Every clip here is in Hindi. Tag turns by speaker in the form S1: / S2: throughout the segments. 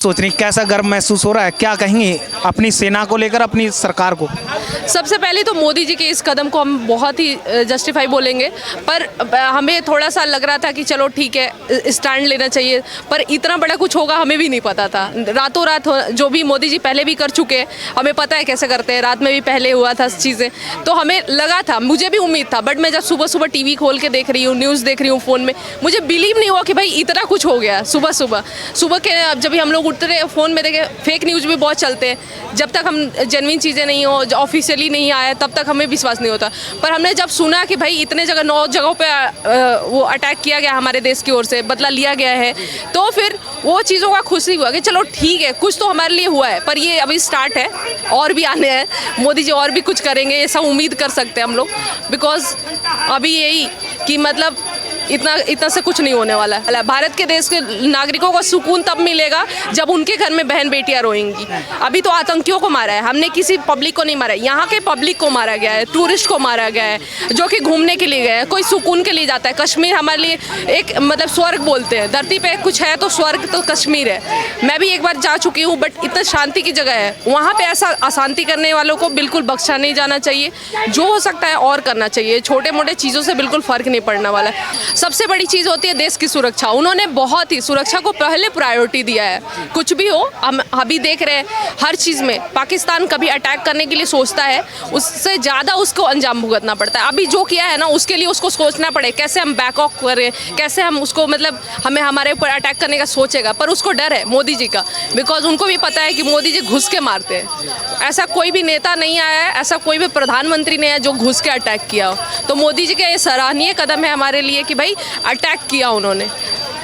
S1: सोच रही कैसा गर्व महसूस हो रहा है, क्या कहेंगे अपनी सेना को लेकर, अपनी सरकार को?
S2: सबसे पहले तो मोदी जी के इस कदम को हम बहुत ही जस्टिफाई बोलेंगे, पर हमें थोड़ा सा लग रहा था कि चलो ठीक है स्टैंड लेना चाहिए, पर इतना बड़ा कुछ होगा हमें भी नहीं पता था। रातों रात जो भी मोदी जी पहले भी कर चुके हैं, हमें पता है कैसे करते हैं, रात में भी पहले हुआ था चीज़ें, तो हमें लगा था, मुझे भी उम्मीद था। बट मैं जब सुबह सुबह टीवी खोल के देख रही हूँ, न्यूज़ देख रही हूँ फ़ोन में, मुझे बिलीव नहीं हुआ कि भाई इतना कुछ हो गया। सुबह के जब भी हम लोग उठते रहे फ़ोन में देखे, फेक न्यूज़ भी बहुत चलते हैं, जब तक हम जेन्युइन चीज़ें नहीं हो, ऑफिशियली नहीं आया, तब तक हमें विश्वास नहीं होता। पर हमने जब सुना कि भाई इतने जगह 9 जगहों पे वो अटैक किया गया हमारे देश की ओर से, बदला लिया गया है, तो फिर वो चीज़ों का खुशी हुआ कि चलो ठीक है कुछ तो हमारे लिए हुआ है। पर ये अभी स्टार्ट है, और भी आने हैं, मोदी जी और भी कुछ करेंगे, ये सब उम्मीद कर सकते हैं हम लोग। बिकॉज अभी यही कि मतलब इतना से कुछ नहीं होने वाला है। भारत के देश के नागरिकों को सुकून तब मिलेगा जब उनके घर में बहन बेटियां रोएंगी। अभी तो आतंकियों को मारा है, हमने किसी पब्लिक को नहीं मारा है, यहाँ के पब्लिक को मारा गया है, टूरिस्ट को मारा गया है, जो कि घूमने के लिए गए हैं, कोई सुकून के लिए जाता है। कश्मीर हमारे लिए एक मतलब स्वर्ग बोलते हैं, धरती पे कुछ है तो स्वर्ग तो कश्मीर है। मैं भी एक बार जा चुकी हूँ, बट इतना शांति की जगह है, वहाँ पे ऐसा अशांति करने वालों को बिल्कुल बख्शा नहीं जाना चाहिए। जो हो सकता है और करना चाहिए, छोटे मोटे चीज़ों से बिल्कुल फ़र्क नहीं पड़ने वाला है। सबसे बड़ी चीज़ होती है देश की सुरक्षा। उन्होंने बहुत ही सुरक्षा को पहले प्रायोरिटी दिया है। कुछ भी हो, हम अभी देख रहे हैं हर चीज़ में पाकिस्तान कभी अटैक करने के लिए सोचता है, उससे ज़्यादा उसको अंजाम भुगतना पड़ता है। अभी जो किया है ना, उसके लिए उसको सोचना पड़े कैसे हम बैक ऑफ करें, कैसे हम उसको मतलब हमें हमारे ऊपर अटैक करने का सोचेगा। पर उसको डर है मोदी जी का, बिकॉज उनको भी पता है कि मोदी जी घुस के मारते हैं। ऐसा कोई भी नेता नहीं आया है, ऐसा कोई भी प्रधानमंत्री नहीं है जो घुस के अटैक किया हो। तो मोदी जी का ये सराहनीय कदम है हमारे लिए कि भाई अटैक किया उन्होंने।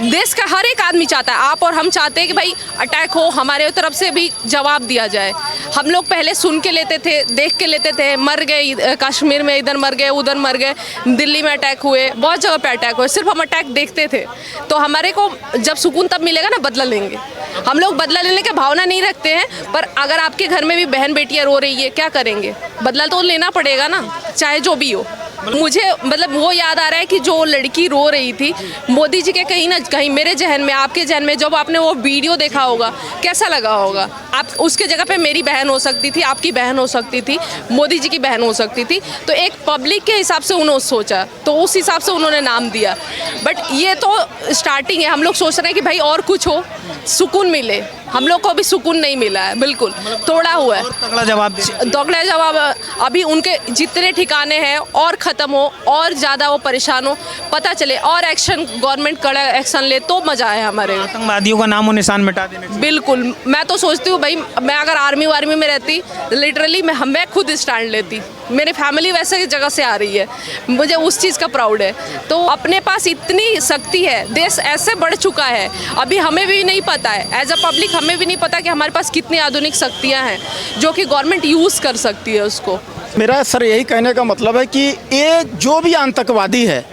S2: देश का हर एक आदमी चाहता है, आप और हम चाहते हैं कि भाई अटैक हो, हमारे तरफ से भी जवाब दिया जाए। हम लोग पहले सुन के लेते थे, देख के लेते थे, मर गए कश्मीर में, इधर मर गए, उधर मर गए, दिल्ली में अटैक हुए, बहुत जगह पे अटैक हुए, सिर्फ हम अटैक देखते थे। तो हमारे को जब सुकून तब मिलेगा ना, बदला लेंगे। हम लोग बदला लेने की भावना नहीं रखते हैं, पर अगर आपके घर में भी बहन बेटियाँ रो रही है, क्या करेंगे? बदला तो लेना पड़ेगा ना, चाहे जो भी हो। मुझे मतलब वो याद आ रहा है कि जो लड़की रो रही थी, मोदी जी के कहीं ना कहीं मेरे जहन में, आपके जहन में, जब आपने वो वीडियो देखा होगा, कैसा लगा होगा? आप उसके जगह पे मेरी बहन हो सकती थी, आपकी बहन हो सकती थी, मोदी जी की बहन हो सकती थी। तो एक पब्लिक के हिसाब से उन्होंने सोचा, तो उस हिसाब से उन्होंने नाम दिया। बट ये तो स्टार्टिंग है, हम लोग सोच रहे हैं कि भाई और कुछ हो, सुकून मिले। हम लोग को अभी सुकून नहीं मिला है, बिल्कुल तोड़ा हुआ है।
S1: तगड़ा जवाब
S2: अभी उनके जितने ठिकाने हैं और ख़त्म हो, और ज़्यादा वो परेशान हो, पता चले, और एक्शन गवर्नमेंट कड़ा एक्शन ले तो मज़ा आए हमारे।
S1: आतंकवादियों का नामो निशान मिटा देने चाहिए।
S2: बिल्कुल, मैं तो सोचती हूँ भाई, मैं अगर आर्मी वार्मी में रहती, लिटरली मैं खुद स्टैंड लेती। मेरी फैमिली वैसे जगह से आ रही है, मुझे उस चीज़ का प्राउड है। तो अपने पास इतनी शक्ति है, देश ऐसे बढ़ चुका है, अभी हमें भी नहीं पता है, एज अ पब्लिक हमें भी नहीं पता कि हमारे पास कितनी आधुनिक शक्तियाँ हैं जो कि गवर्नमेंट यूज़ कर सकती है उसको।
S3: मेरा सर यही कहने का मतलब है कि ये जो भी आतंकवादी है,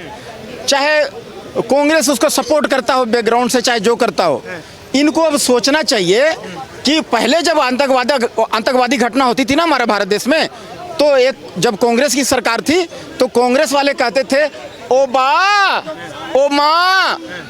S3: चाहे कांग्रेस उसको सपोर्ट करता हो बैकग्राउंड से, चाहे जो करता हो, इनको अब सोचना चाहिए कि पहले जब आतंकवादी घटना होती थी ना हमारे भारत देश में, तो एक जब कांग्रेस की सरकार थी तो कांग्रेस वाले कहते थे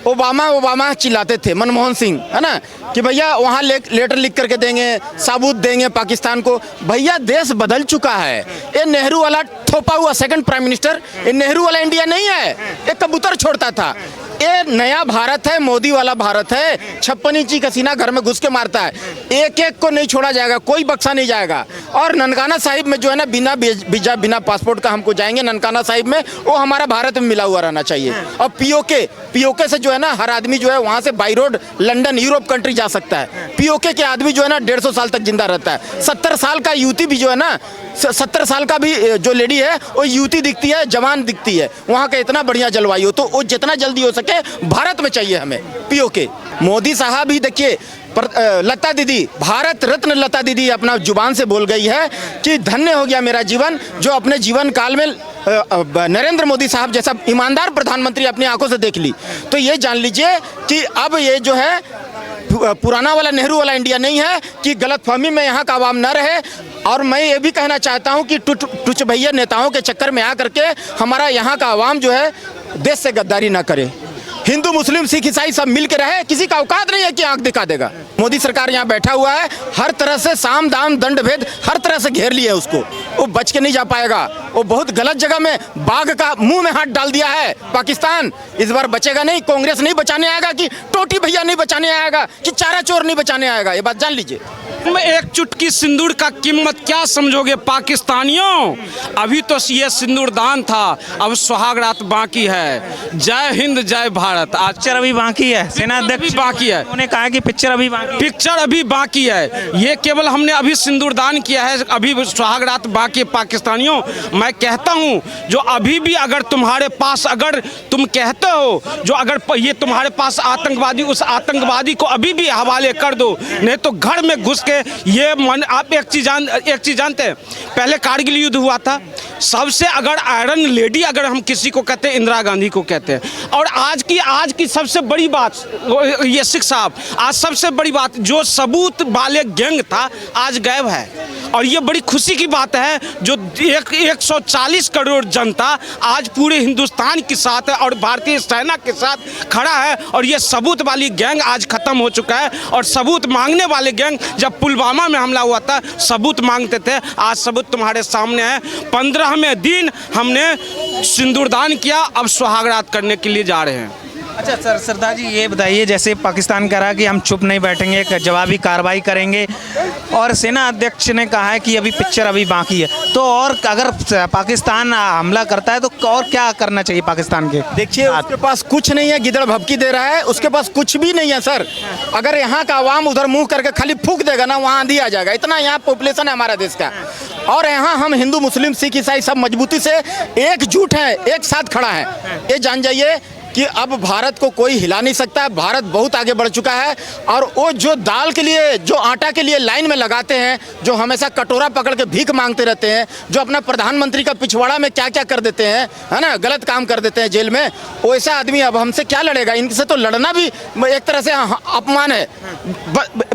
S3: ओबामा चिल्लाते थे, मनमोहन सिंह, है ना, कि भैया वहाँ लेटर लिख करके देंगे, सबूत देंगे पाकिस्तान को। भैया देश बदल चुका है, ये नेहरू वाला थोपा हुआ सेकंड प्राइम मिनिस्टर, ये नेहरू वाला इंडिया नहीं है, ये कबूतर छोड़ता था। ये नया भारत है, मोदी वाला भारत है। 56 इंची का सीना घर में घुस के मारता है, एक एक को नहीं छोड़ा जाएगा, कोई बख्शा नहीं जाएगा। और ननकाना साहिब में जो है ना, बिना वीजा बिना पासपोर्ट का हमको जाएंगे ननकाना साहिब में, वो हमारा भारत में मिला हुआ रहना चाहिए। और पीओके से जो है ना, हर आदमी जो है वहाँ से by road London Europe country जा सकता है। पीओके के आदमी जो है ना 150 साल तक जिंदा रहता है। 70 साल का युवती भी जो है ना, 70 साल का भी जो लेडी है वो युवती दिखती है, जवान दिखती है। वहाँ का इतना बढ़िया जलवायु, तो वो जितना जल्दी हो सके भारत में चाहिए हमें पीओके। मोदी साहब ही देखिए, लता दीदी, भारत रत्न लता दीदी अपना जुबान से बोल गई है कि धन्य हो गया मेरा जीवन, जो अपने जीवन काल में नरेंद्र मोदी साहब जैसा ईमानदार प्रधानमंत्री अपनी आंखों से देख ली। तो ये जान लीजिए कि अब ये जो है पुराना वाला नेहरू वाला इंडिया नहीं है कि गलतफहमी में यहाँ का आवाम न रहे। और मैं ये भी कहना चाहता हूँ कि टुच भैया नेताओं के चक्कर में आ करके हमारा यहाँ का आवाम जो है देश से गद्दारी ना करे। हिंदू मुस्लिम सिख ईसाई सब मिल के रहे, किसी का औकात नहीं है कि आंख दिखा देगा। मोदी सरकार यहाँ बैठा हुआ है, हर तरह से साम दाम दंड भेद हर तरह से घेर लिए उसको, वो बच के नहीं जा पाएगा। वो बहुत गलत जगह में बाघ का मुंह में हाथ डाल दिया है पाकिस्तान। इस बार बचेगा नहीं, कांग्रेस नहीं बचाने आएगा, कि टोटी भैया नहीं बचाने आएगा, कि चारा चोर नहीं बचाने आएगा, ये बात जान लीजिए।
S4: तुम एक चुटकी सिंदूर का कीमत क्या समझोगे पाकिस्तानियों? अभी तो ये सिंदूरदान था, अब सुहाग रात बाकी है। जय हिंद जय भारत। आज
S1: पिक्चर अभी बाकी है, सेना अध्यक्ष
S4: अभी बाकी है।
S1: उन्होंने कहा कि पिक्चर अभी बाकी
S4: पिक्चर अभी बाकी है, ये केवल हमने अभी सिंदूरदान किया है, अभी सुहाग रात बाकी है। पाकिस्तानियों, मैं कहता हूँ जो अभी भी अगर तुम्हारे पास, अगर तुम कहते हो जो अगर ये तुम्हारे पास आतंकवादी, उस आतंकवादी को अभी भी हवाले कर दो, नहीं तो घर में घुस के ये मन। आप एक चीज जानते हैं, पहले कारगिल युद्ध हुआ था, सबसे अगर आयरन लेडी अगर हम किसी को कहते हैं, इंदिरा गांधी को कहते हैं। और आज की सबसे बड़ी बात, ये सिख साहब, आज सबसे बड़ी बात, जो सबूत वाले गैंग था आज गायब है। और ये बड़ी खुशी की बात है, जो 140 करोड़ जनता आज पूरे हिंदुस्तान के साथ है और भारतीय सेना के साथ खड़ा है। और ये सबूत वाली गैंग आज खत्म हो चुका है। और सबूत मांगने वाले गैंग, जब पुलवामा में हमला हुआ था सबूत मांगते थे, आज सबूत तुम्हारे सामने है। 15वें दिन हमने सिंदूरदान किया, अब सुहागरात करने के लिए जा रहे हैं।
S1: अच्छा सर, सरदार जी ये बताइए, जैसे पाकिस्तान कह रहा है कि हम चुप नहीं बैठेंगे, एक जवाबी कार्रवाई करेंगे, और सेना अध्यक्ष ने कहा है कि अभी पिक्चर अभी बाकी है, तो और अगर पाकिस्तान हमला करता है तो और क्या करना चाहिए पाकिस्तान के?
S3: देखिए, उसके पास कुछ नहीं है, गिदड़ भभकी दे रहा है, उसके पास कुछ भी नहीं है सर। अगर यहाँ का आवाम उधर मुंह करके खाली फूंक देगा ना, वहाँ आंधी आ जाएगा। इतना यहाँ पॉपुलेशन है हमारा देश का, और यहाँ हम हिंदू मुस्लिम सिख ईसाई सब मजबूती से एकजुट हैं, एक साथ खड़ा है। ये जान जाइए कि अब भारत को कोई हिला नहीं सकता। भारत बहुत आगे बढ़ चुका है। और वो जो दाल के लिए, जो आटा के लिए लाइन में लगाते हैं, जो हमेशा कटोरा पकड़ के भीख मांगते रहते हैं, जो अपना प्रधानमंत्री का पिछवाड़ा में क्या क्या कर देते हैं, है ना, गलत काम कर देते हैं जेल में, वैसा आदमी अब हमसे क्या लड़ेगा? इनसे तो लड़ना भी एक तरह से अपमान है,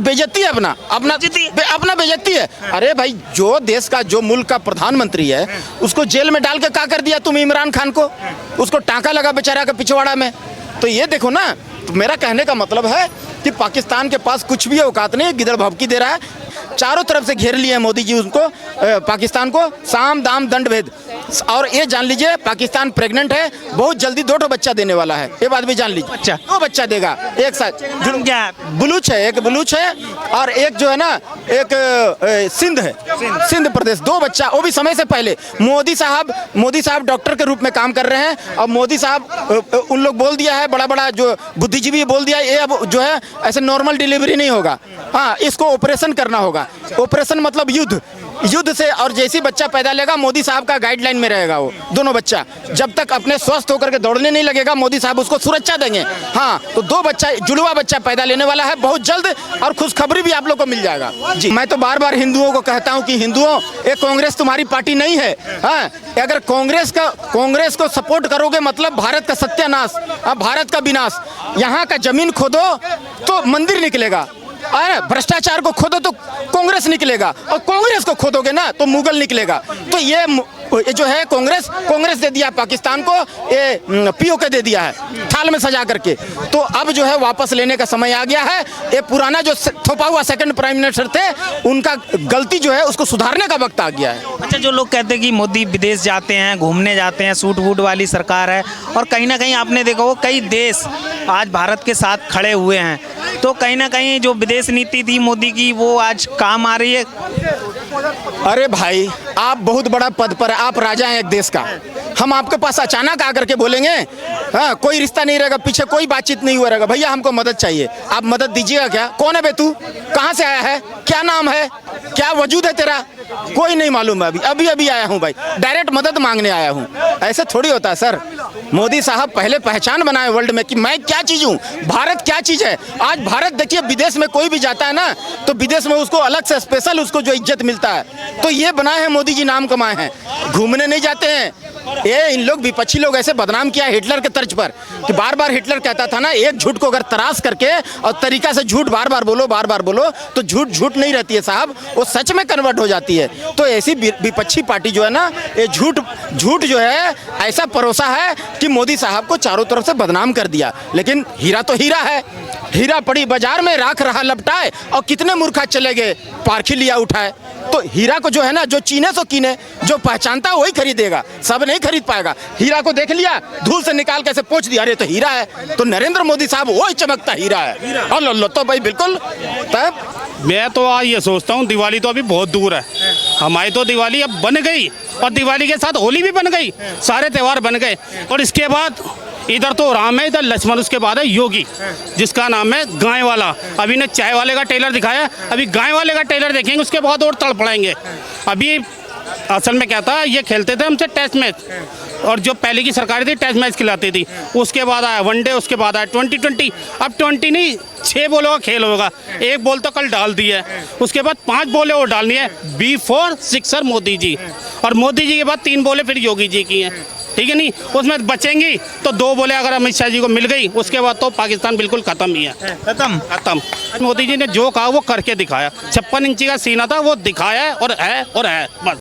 S3: बेइज्जती है, अपना बेइज्जती है। अरे भाई, जो देश का, जो मुल्क का प्रधानमंत्री है, उसको जेल में डाल के क्या कर दिया तुम इमरान खान को? उसको टांका लगा बेचारा का पिछवाड़ा में। तो ये देखो ना, तो मेरा कहने का मतलब है कि पाकिस्तान के पास कुछ भी औकात नहीं, गिदड़ भभकी दे रहा है। चारों तरफ से घेर लिए हैं मोदी जी उनको, पाकिस्तान को, साम दाम दंड भेद। और ये जान लीजिए, पाकिस्तान प्रेग्नेंट है, बहुत जल्दी 2 बच्चा देने वाला है, ये बात भी जान लीजिए।
S1: अच्छा,
S3: 2 बच्चा देगा एक साथ।
S1: क्या
S3: बलूच है, एक बलूच है, और एक जो है ना, एक सिंध है, सिंध प्रदेश। 2 बच्चा, वो भी समय से पहले। मोदी साहब डॉक्टर के रूप में काम कर रहे हैं, और मोदी साहब उन लोग बोल दिया है, बड़ा बड़ा जो बुद्धिजीवी बोल दिया, ये अब जो है ऐसे नॉर्मल डिलीवरी नहीं होगा, हाँ, इसको ऑपरेशन करना होगा। ऑपरेशन मतलब युद्ध से, और जैसी बच्चा पैदा लेगा मोदी साहब का गाइडलाइन में रहेगा वो दोनों बच्चा। जब तक अपने स्वस्थ होकर के दौड़ने नहीं लगेगा, मोदी साहब उसको सुरक्षा देंगे। हाँ, तो 2 बच्चा, जुड़वा बच्चा पैदा लेने वाला है बहुत जल्द, और खुशखबरी भी आप लोग को मिल जाएगा जी। मैं तो बार बार हिंदुओं को कहता हूँ कि हिंदुओं, ये कांग्रेस तुम्हारी पार्टी नहीं है। हाँ, अगर कांग्रेस को सपोर्ट करोगे मतलब भारत का सत्यानाश, भारत का विनाश। यहाँ का जमीन खोदो तो मंदिर निकलेगा, और भ्रष्टाचार को खोदो तो कांग्रेस निकलेगा, और कांग्रेस को खोदोगे ना तो मुगल निकलेगा। तो ये जो है कांग्रेस दे दिया पाकिस्तान को, ये पीओके दे दिया है थाल में सजा करके। तो अब जो है वापस लेने का समय आ गया है। ये पुराना जो थोपा हुआ सेकंड प्राइम मिनिस्टर थे, उनका गलती जो है उसको सुधारने का वक्त आ गया है।
S1: अच्छा, जो लोग कहते हैं कि मोदी विदेश जाते हैं, घूमने जाते हैं, सूट वूट वाली सरकार है, और कहीं ना कहीं आपने देखा हो कई देश आज भारत के साथ खड़े हुए हैं, तो कहीं ना कहीं जो विदेश नीति थी मोदी की, वो आज काम आ रही है।
S3: अरे भाई, आप बहुत बड़ा पद पर है, आप राजा हैं एक देश का। हम आपके पास अचानक आकर के बोलेंगे, हाँ, कोई रिश्ता नहीं रहेगा, पीछे कोई बातचीत नहीं हुआ रहेगा, भैया हमको मदद चाहिए, आप मदद दीजिएगा क्या? कौन है बे तू? कहाँ से आया है? क्या नाम है? क्या वजूद है तेरा? कोई नहीं मालूम है। अभी आया हूँ भाई, डायरेक्ट मदद मांगने आया हूँ। ऐसे थोड़ी होता है सर। मोदी साहब पहले पहचान बनाए वर्ल्ड में कि मैं क्या चीज़ हूँ, भारत क्या चीज़ है। आज भारत देखिए, विदेश में कोई भी जाता है ना, तो विदेश में उसको अलग से स्पेशल उसको जो इज्जत मिलता है, तो ये बनाए हैं मोदी जी, नाम कमाए हैं। घूमने नहीं जाते हैं, ये इन लोग विपक्षी लोग ऐसे बदनाम किया हिटलर के तर्ज पर कि बार बार हिटलर कहता था ना, एक झूठ को अगर तराश करके और तरीका से झूठ बार बार बोलो तो झूठ झूठ नहीं रहती है साहब, वो सच में कन्वर्ट हो जाती है। तो ऐसी विपक्षी पार्टी जो है ना, ये झूठ जो है ऐसा परोसा है कि मोदी साहब को चारों तरफ से बदनाम कर दिया। लेकिन हीरा तो हीरा है, हीरा पड़ी बाजार में राख रहा लपटाए, और कितने मूर्खा चले गए पारखी लिया उठाए। तो हीरा को जो है ना, जो चीने सो कीने, जो पहचानता है वही खरीदेगा, सब नहीं खरीद पाएगा। हीरा को देख लिया, धूल से निकाल के ऐसे पोंछ दिया, अरे तो हीरा है। तो नरेंद्र मोदी साहब वही चमकता हीरा है। और लो तो भाई बिल्कुल। तब
S5: मैं तो आज ये सोचता हूँ दिवाली तो अभी बहुत दूर है, हमारी तो दिवाली अब बन गई, और दिवाली के साथ होली भी बन गई, सारे त्यौहार बन गए। और इसके बाद इधर तो राम है, इधर लक्ष्मण, उसके बाद है योगी जिसका नाम है गाय वाला। अभी ने चाय वाले का टेलर दिखाया, अभी गाय वाले का टेलर देखेंगे, उसके बाद और तड़पड़ाएंगे। अभी असल में क्या था, ये खेलते थे हमसे टेस्ट मैच, और जो पहले की सरकार थी टेस्ट मैच खिलाती थी। उसके बाद आया वनडे, उसके बाद आया 2020। अब 20 नहीं 6 बॉलों का खेल होगा, 1 बॉल तो कल डाल दी है, उसके बाद 5 बॉलें और डालनी है। B4 सिक्सर मोदी जी, और मोदी जी के बाद 3 बॉलें फिर योगी जी की हैं, ठीक है नहीं, उसमें बचेंगी तो 2 बॉलें अगर अमित शाह जी को मिल गई, उसके बाद तो पाकिस्तान बिल्कुल खत्म ही है। खत्म। मोदी जी ने जो कहा वो करके दिखाया, 56 इंची का सीना था वो दिखाया और है बस।